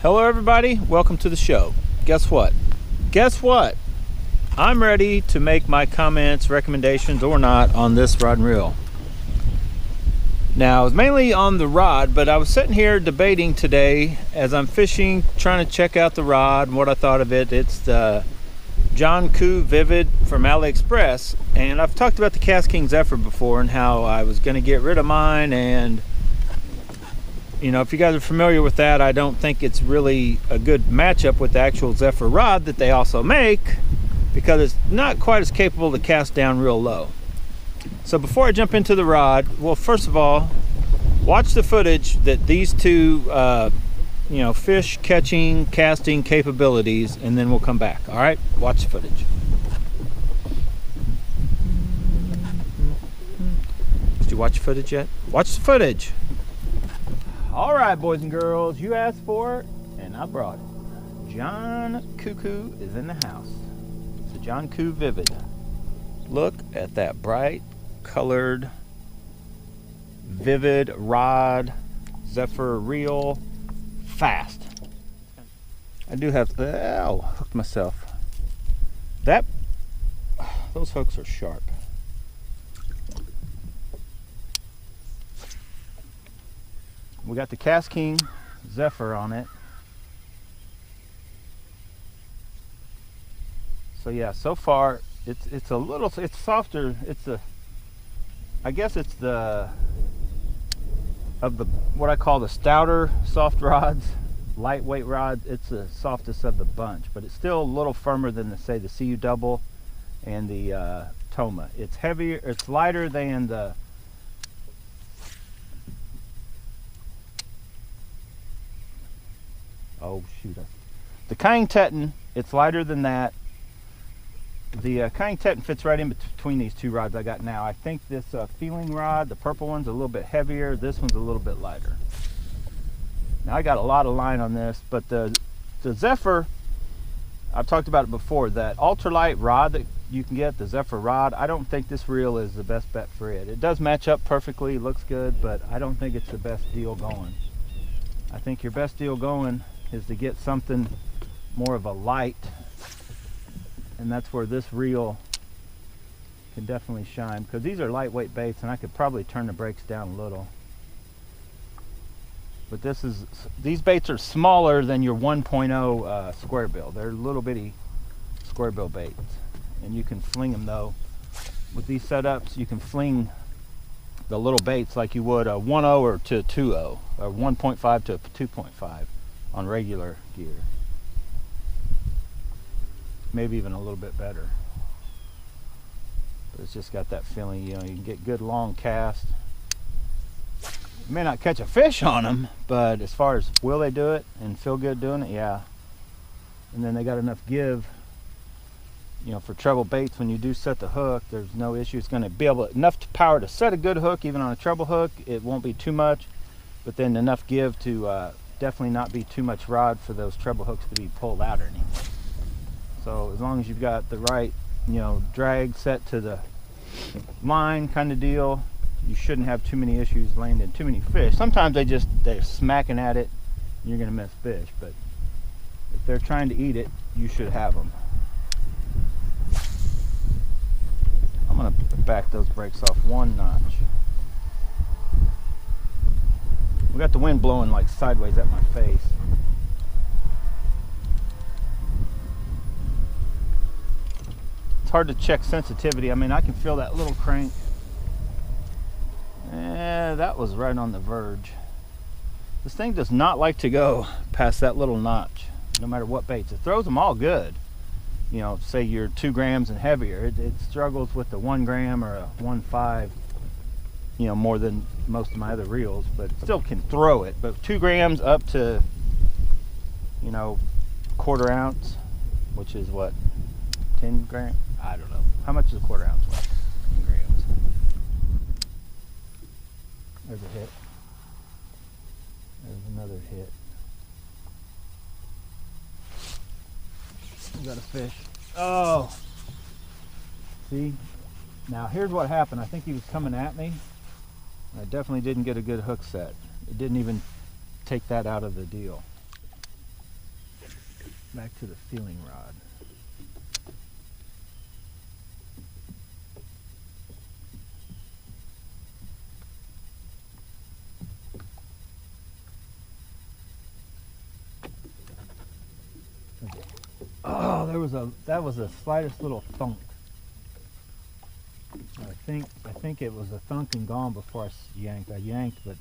Hello everybody, welcome to the show. Guess what? I'm ready to make my comments, recommendations or not on this rod and reel. Now, it's mainly on the rod, but I was sitting here debating today as I'm fishing, trying to check out the rod and what I thought of it. It's the JohnCoo Vivid from AliExpress, and I've talked about the KastKing Zephr before and how I was going to get rid of mine, and you know, if you guys are familiar with that, I don't think it's really a good matchup with the actual Zephr rod that they also make, because it's not quite as capable to cast down real low. So before I jump into the rod, well, first of all, watch the footage that these two fish catching, casting capabilities, and then we'll come back. All right, watch the footage. Did you watch the footage yet? Watch the footage. All right, boys and girls, you asked for it and I brought it. JohnCoo is in the house. It's a JohnCoo Vivid. Look at that bright colored Vivid rod, Zephr reel, fast. I do have, hooked myself. Those hooks are sharp. We got the KastKing Zephr on it. So yeah, so far it's a little, it's softer. I guess it's of the what I call the stouter soft rods, lightweight rods. It's the softest of the bunch, but it's still a little firmer than the CU double and the Toma. It's heavier, it's lighter than the the Kang Teton. It's lighter than that. The Kang Teton fits right in between these two rods I got now. I think this feeling rod, the purple one's a little bit heavier. This one's a little bit lighter. Now I got a lot of line on this, but the Zephr, I've talked about it before, that ultralight rod that you can get, the Zephr rod, I don't think this reel is the best bet for it. It does match up perfectly, looks good, but I don't think it's the best deal going. I think your best deal going is to get something more of a light, and that's where this reel can definitely shine, because these are lightweight baits and I could probably turn the brakes down a little. But these baits are smaller than your 1.0 square bill. They're little bitty square bill baits, and you can fling them though. With these setups, you can fling the little baits like you would a 1.0 or to a 2.0, or 1.5 to a 2.5 on regular gear. Maybe even a little bit better. But it's just got that feeling, you know, you can get good long cast. You may not catch a fish on them, but as far as will they do it and feel good doing it, yeah. And then they got enough give, you know, for treble baits. When you do set the hook, there's no issue. It's going to be enough power to set a good hook, even on a treble hook. It won't be too much, but then enough give to definitely not be too much rod for those treble hooks to be pulled out or anything. So as long as you've got the right, you know, drag set to the line kind of deal, you shouldn't have too many issues landing too many fish. Sometimes they're smacking at it and you're going to miss fish, but if they're trying to eat it, you should have them. I'm going to back those brakes off one notch. We got the wind blowing like sideways at my face. It's hard to check sensitivity. I mean, I can feel that little crank. That was right on the verge. This thing does not like to go past that little notch, no matter what baits. It throws them all good. You know, say you're 2 grams and heavier. It struggles with the 1 gram or a 1.5, you know, more than most of my other reels, but it still can throw it. But 2 grams up to, you know, 1/4 ounce, which is what, 10 grams? I don't know. How much is a 1/4 ounce worth? 10 grams. There's a hit. There's another hit. We got a fish. Oh! See? Now here's what happened. I think he was coming at me. I definitely didn't get a good hook set. It didn't even take that out of the deal. back to the feeling rod. Oh, that was the slightest little thunk. I think it was a thunk and gone before I yanked. I yanked, but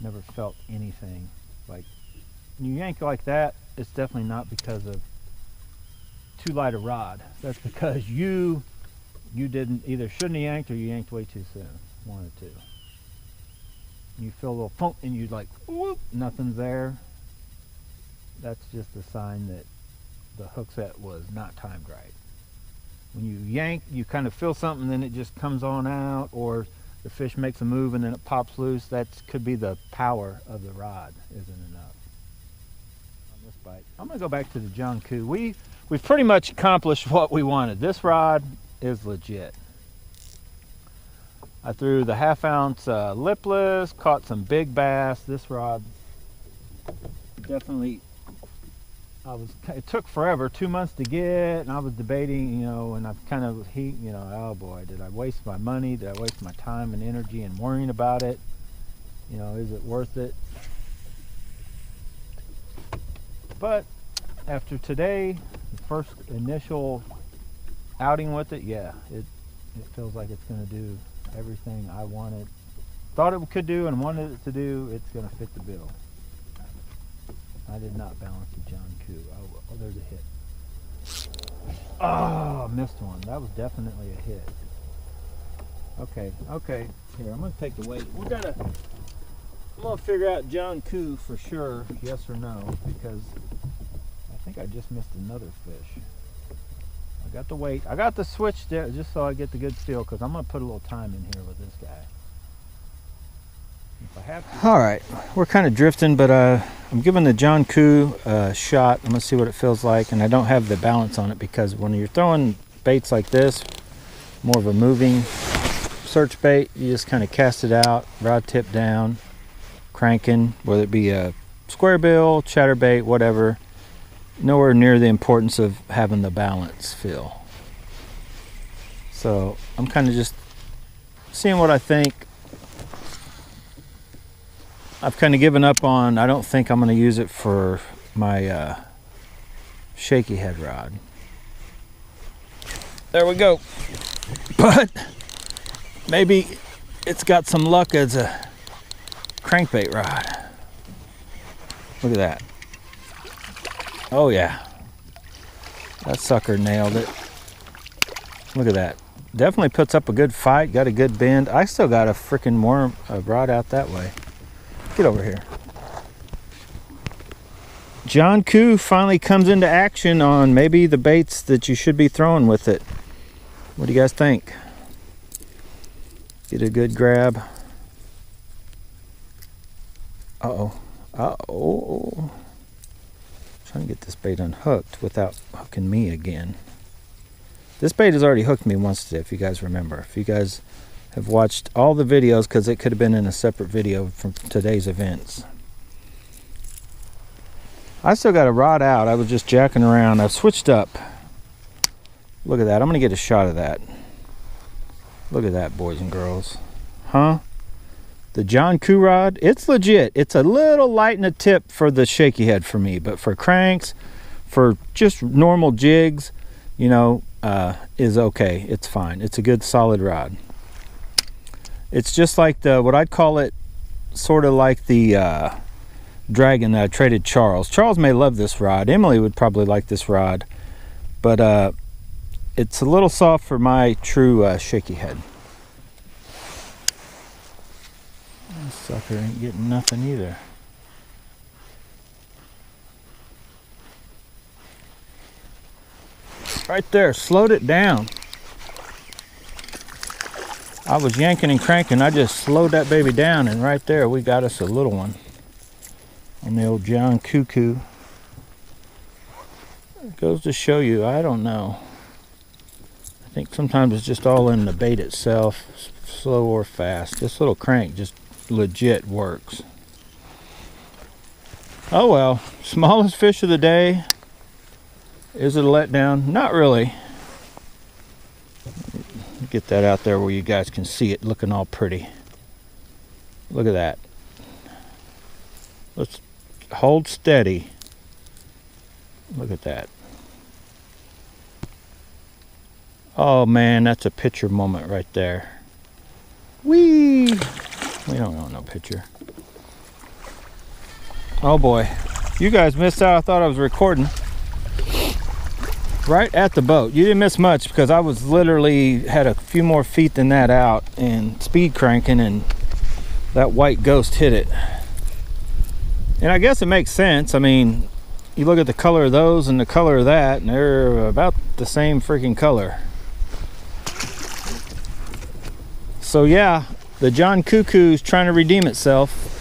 never felt anything. Like when you yank like that, it's definitely not because of too light a rod. That's because you shouldn't have yanked, or you yanked way too soon. One or two. You feel a little thunk and you like, whoop, nothing's there. That's just a sign that the hook set was not timed right. When you yank, you kind of feel something, then it just comes on out, or the fish makes a move and then it pops loose. That could be the power of the rod isn't enough. On this bite, I'm going to go back to the JohnCoo. We've pretty much accomplished what we wanted. This rod is legit. I threw the 1/2 ounce lipless, caught some big bass. This rod definitely, it took forever, 2 months to get, and I was debating, and I've kind of, oh boy, did I waste my money? Did I waste my time and energy and worrying about it? Is it worth it? But after today, the first initial outing with it, yeah, it feels like it's going to do everything I thought it could do and wanted it to do. It's going to fit the bill. I did not balance the JohnCoo. Oh, there's a hit. Oh, missed one. That was definitely a hit. Okay. Here, I'm going to take the weight. I'm going to figure out JohnCoo for sure, yes or no, because I think I just missed another fish. I got the weight. I got the switch there just so I get the good feel, because I'm going to put a little time in here with this guy. All right, we're kind of drifting, but I'm giving the JohnCoo a shot. I'm gonna see what it feels like, and I don't have the balance on it because when you're throwing baits like this, more of a moving search bait, you just kind of cast it out, rod tip down, cranking, whether it be a square bill, chatterbait, whatever. Nowhere near the importance of having the balance feel. So I'm kind of just seeing what I think. I've kind of given up on, I don't think I'm going to use it for my shaky head rod. There we go. But maybe it's got some luck as a crankbait rod. Look at that. Oh yeah. That sucker nailed it. Look at that. Definitely puts up a good fight, got a good bend. I still got a freaking worm rod out that way. Get over here. JohnCoo finally comes into action on maybe the baits that you should be throwing with it. What do you guys think? Get a good grab. Uh-oh. Uh-oh. Trying to get this bait unhooked without hooking me again. This bait has already hooked me once today, if you guys remember. If you guys have watched all the videos, because it could have been in a separate video from today's events. I still got a rod out. I was just jacking around. I've switched up. Look at that. I'm going to get a shot of that. Look at that, boys and girls. Huh? The JohnCoo rod, it's legit. It's a little light in the tip for the shaky head for me, but for cranks, for just normal jigs, is okay. It's fine. It's a good solid rod. It's just like what I'd call it, sort of like the Dragon that I traded Charles. Charles may love this rod. Emily would probably like this rod, but it's a little soft for my true shaky head. This sucker ain't getting nothing either. Right there, slowed it down. I was yanking and cranking. I just slowed that baby down, and right there we got us a little one on the old JohnCoo. It goes to show you, I don't know. I think sometimes it's just all in the bait itself, slow or fast. This little crank just legit works. Oh well, smallest fish of the day. Is it a letdown? Not really. Get that out there where you guys can see it looking all pretty. Look at that. Let's hold steady. Look at that. Oh man, that's a picture moment right there. Whee! We don't want no picture. Oh boy. You guys missed out. I thought I was recording. Right at the boat. You didn't miss much because I was literally had a few more feet than that out and speed cranking, and that white ghost hit it. And I guess it makes sense. I mean, you look at the color of those and the color of that, and they're about the same freaking color. So yeah, the JohnCoo trying to redeem itself.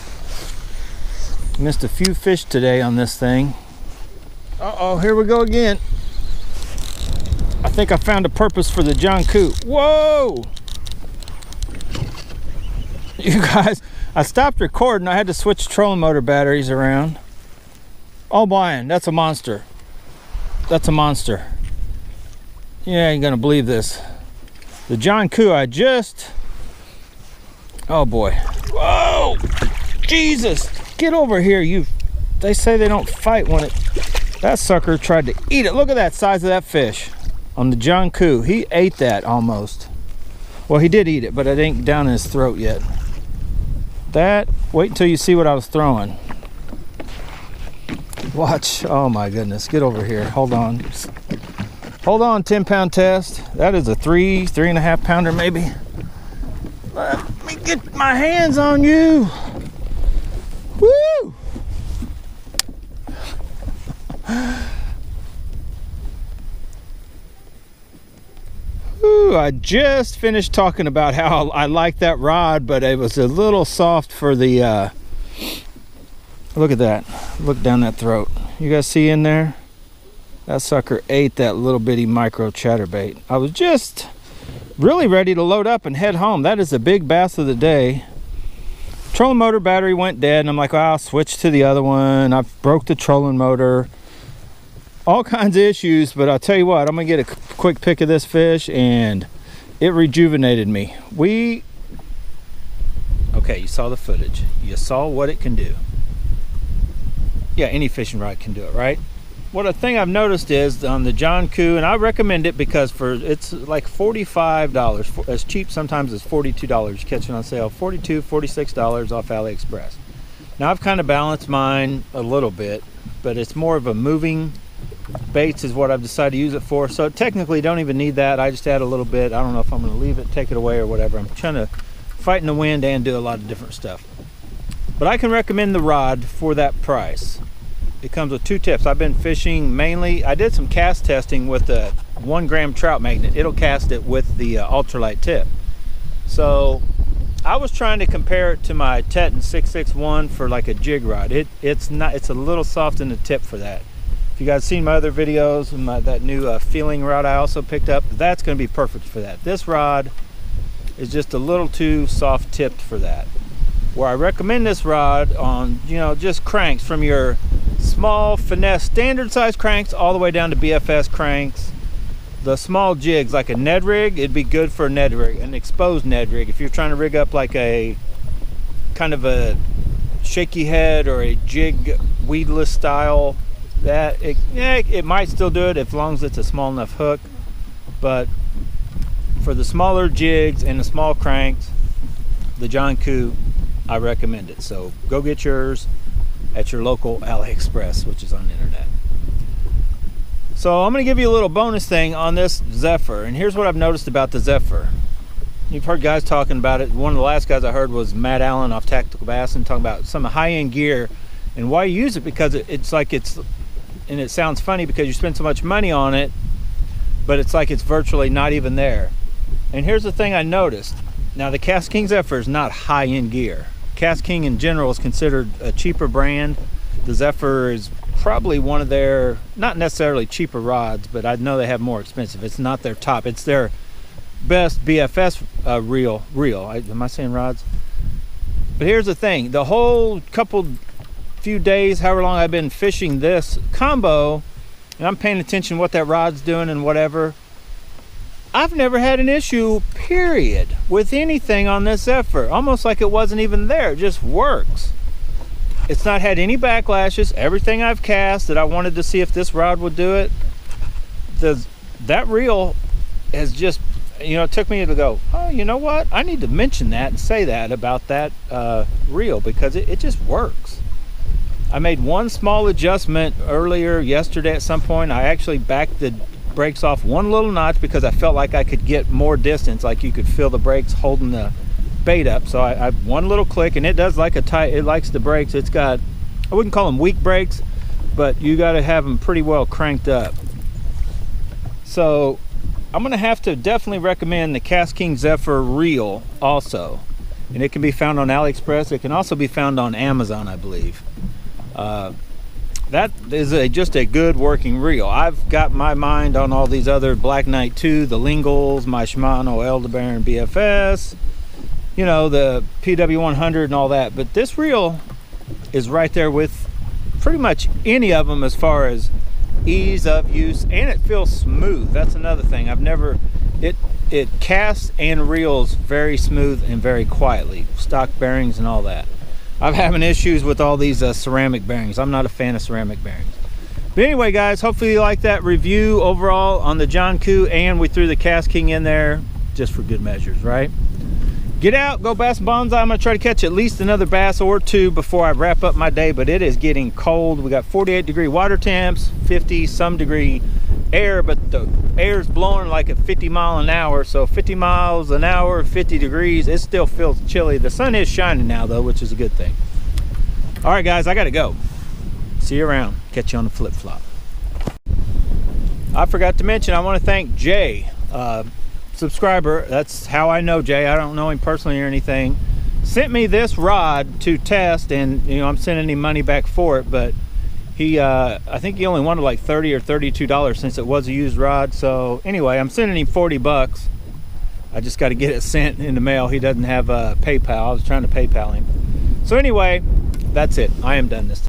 Missed a few fish today on this thing. Uh-oh, here we go again. I think I found a purpose for the JohnCoo. Whoa! You guys, I stopped recording. I had to switch trolling motor batteries around. Oh, Brian, that's a monster. That's a monster. You ain't gonna believe this. The JohnCoo I just... Oh boy. Whoa! Jesus! Get over here, you... They say they don't fight when it... That sucker tried to eat it. Look at that size of that fish. On the JohnCoo, he ate that almost. Well, he did eat it, but it ain't down in his throat yet. That, wait until you see what I was throwing. Watch, oh my goodness, get over here, hold on. Hold on, 10-pound test. That is a 3.5 pounder maybe. Let me get my hands on you. Woo! Ooh, I just finished talking about how I like that rod, but it was a little soft for the look at that. Look down that throat. You guys see in there? That sucker ate that little bitty micro chatterbait. I was just really ready to load up and head home. That is the big bass of the day. Trolling motor battery went dead, and I'm like, oh, I'll switch to the other one. I broke the trolling motor. All kinds of issues, but I'll tell you what, I'm gonna get a quick pick of this fish, and it rejuvenated me. Okay, you saw the footage. You saw what it can do. Yeah, any fishing rod can do it, right? What a thing I've noticed is on the JohnCoo, and I recommend it because it's like $45, as cheap sometimes as $42, catching on sale, $42, $46 off AliExpress. Now I've kind of balanced mine a little bit, but it's more of a moving baits is what I've decided to use it for. So technically don't even need that. I just add a little bit. I don't know if I'm going to leave it, take it away, or whatever. I'm trying to fight in the wind and do a lot of different stuff. But I can recommend the rod for that price. It comes with 2 tips. I've been fishing mainly, I did some cast testing with a 1 gram trout magnet. It'll cast it with the ultralight tip. So I was trying to compare it to my Teton 661 for like a jig rod. It's a little soft in the tip for that. If you guys seen my other videos and that new feeling rod I also picked up, that's going to be perfect for that. This rod is just a little too soft tipped for that. Where I recommend this rod on, you know, just cranks from your small finesse standard size cranks all the way down to BFS cranks. The small jigs like a Ned rig, it'd be good for a Ned rig, an exposed Ned rig. If you're trying to rig up like a kind of a shaky head or a jig weedless style, that it might still do it as long as it's a small enough hook. But for the smaller jigs and the small cranks, the JohnCoo, I recommend it. So go get yours at your local AliExpress, which is on the internet. So I'm going to give you a little bonus thing on this Zephr, and here's what I've noticed about the Zephr. You've heard guys talking about it. One of the last guys I heard was Matt Allen off Tactical Bass, and talking about some high-end gear and why you use it, because it's like and it sounds funny because you spend so much money on it, but it's like it's virtually not even there. And here's the thing I noticed. Now the KastKing Zephr is not high-end gear. KastKing in general is considered a cheaper brand. The Zephr is probably one of their, not necessarily cheaper rods, but I know they have more expensive. It's not their top. It's their best BFS reel. Am I saying rods? But here's the thing. The whole few days, however long I've been fishing this combo, and I'm paying attention to what that rod's doing and whatever, I've never had an issue, period, with anything on this Zephyr. Almost like it wasn't even there. It just works. It's not had any backlashes. Everything I've cast that I wanted to see if this rod would do it, that reel has just, you know, it took me to go, oh, you know what? I need to mention that and say that about that reel, because it just works. I made one small adjustment earlier yesterday at some point. I actually backed the brakes off one little notch because I felt like I could get more distance, like you could feel the brakes holding the bait up. So I one little click, and it does like a tight, it likes the brakes. It's got, I wouldn't call them weak brakes, but you got to have them pretty well cranked up. So I'm gonna have to definitely recommend the KastKing Zephr reel also, and it can be found on AliExpress. It can also be found on Amazon, I believe. That is just a good working reel. I've got my mind on all these other Black Knight 2, the Lingles, my Shimano Aldebaran BFS, you know, the PW100 and all that, but this reel is right there with pretty much any of them as far as ease of use, and it feels smooth. That's another thing. I've never, it casts and reels very smooth and very quietly, stock bearings and all that. I'm having issues with all these ceramic bearings. I'm not a fan of ceramic bearings. But anyway, guys, hopefully you like that review overall on the JohnCoo, and we threw the KastKing in there just for good measures, right? Get out, go bass bonsai. I'm gonna try to catch at least another bass or two before I wrap up my day, but it is getting cold. We got 48-degree water temps, 50-some degree air, but the air's blowing like at 50 miles an hour. So 50 miles an hour, 50 degrees, it still feels chilly. The sun is shining now though, which is a good thing. All right, guys, I gotta go. See you around. Catch you on the flip-flop. I forgot to mention, I want to thank Jay, subscriber. That's how I know Jay. I don't know him personally or anything. Sent me this rod to test, and you know, I'm sending him money back for it, but he I think he only wanted like $30 or $32 since it was a used rod. So anyway, I'm sending him 40 bucks. I just got to get it sent in the mail. He doesn't have PayPal. I was trying to PayPal him. So anyway, that's it. I am done this time.